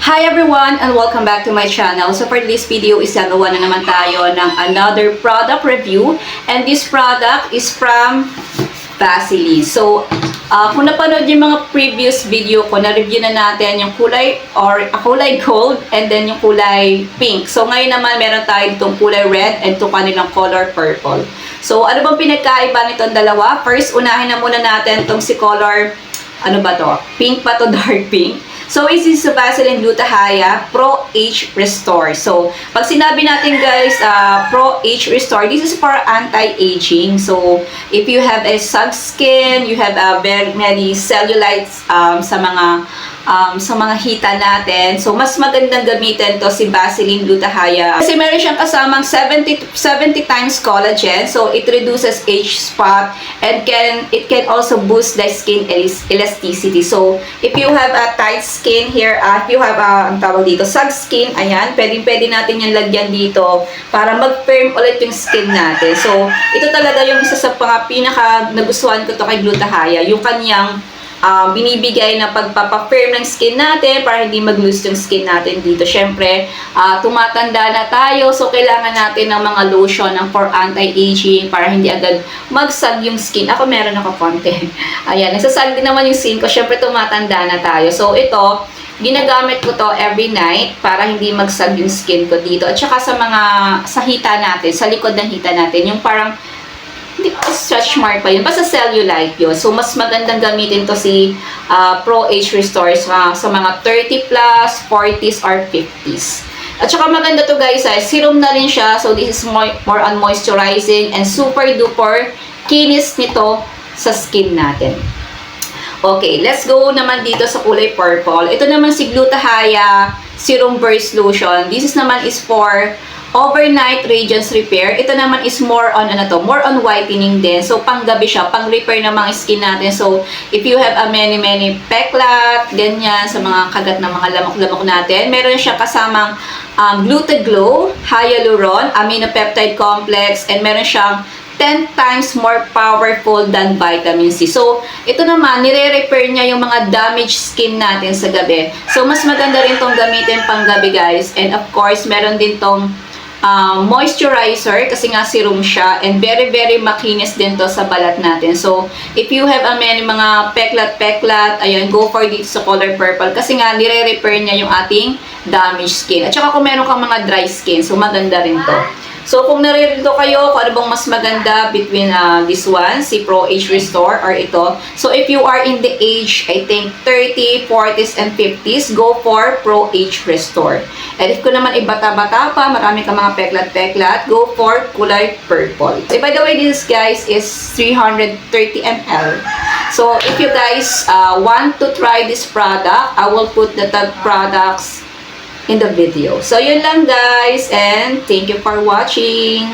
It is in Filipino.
Hi everyone and welcome back to my channel. So for this video is gagawa na naman tayo ng another product review, and this product is from Vaseline. So kung napanood yung mga previous video ko, na-review na natin yung kulay gold and then yung kulay pink. So ngayon naman meron tayo itong kulay red and itong kanilang color purple. So ano bang pinagkaiba nitong dalawa? First, unahin na muna natin itong si color, ano ba to? Pink pa to, dark pink. So, this is Vaseline Gluta-Hya Pro Age Restore. So, pag sinabi natin guys, Pro Age Restore, this is for anti-aging. So, if you have a sag skin, you have very many cellulites sa mga hita natin. So, mas magandang gamitin to si Vaseline Gluta-Hya. Kasi meron siyang kasamang 70 times collagen. So, it reduces age spot and it can also boost the skin elasticity. So, if you have a tight skin here, if you have ang tawag dito, sag skin, ayan, pwede natin yung lagyan dito para mag-firm ulit yung skin natin. So, ito talaga yung isa sa pinaka nagustuhan ko to kay Gluta-Hya, yung kanyang binibigay na pagpapa-firm ng skin natin para hindi mag-loose yung skin natin dito. Syempre, tumatanda na tayo, so kailangan natin ng mga lotion for anti-aging para hindi agad magsag yung skin. Ako meron ako konti. Ayan, nagsasag din naman yung skin ko. Syempre, tumatanda na tayo. So, ito, ginagamit ko to every night para hindi magsag yung skin ko dito. At saka sa hita natin, sa likod ng hita natin, yung parang hindi ko stretch mark pa yun. Basta cellulite yun. So, mas magandang gamitin to si Pro Age Restore sa mga 30 plus, 40s, or 50s. At saka maganda to guys, serum na rin siya. So, this is more on moisturizing and super duper kinis nito sa skin natin. Okay, let's go naman dito sa kulay purple. Ito naman si Gluta-Hya Serum Burst Lotion. This is naman is for overnight radiance repair. Ito naman is more on more on whitening din. So panggabi siya, pang repair ng mga skin natin. So if you have a many peklat, ganyan sa mga kagat ng mga lamok-lamok natin, meron siya kasamang Glutaglow, Hyaluron, Aminopeptide Complex, and meron siyang 10 times more powerful than vitamin C. So, ito naman, nire-repair niya yung mga damaged skin natin sa gabi. So, mas maganda rin tong gamitin pang gabi, guys. And of course, meron din tong moisturizer kasi nga serum siya, and very makinis din to sa balat natin. So, if you have many mga peklat, ayan, go for dito sa color purple kasi nga nire-repair niya yung ating damaged skin. At saka kung meron kang mga dry skin, so maganda rin to. So, kung naririto kayo, kung ano bang mas maganda between this one, si Pro Age Restore, or ito. So, if you are in the age, I think, 30, 40s, and 50s, go for Pro Age Restore. And if ko naman ibata-bata pa, marami ka mga peklat-peklat, go for kulay purple. So, by the way, this guys is 330 ml. So, if you guys want to try this product, I will put the tag products in the video. So, yun lang guys, and thank you for watching.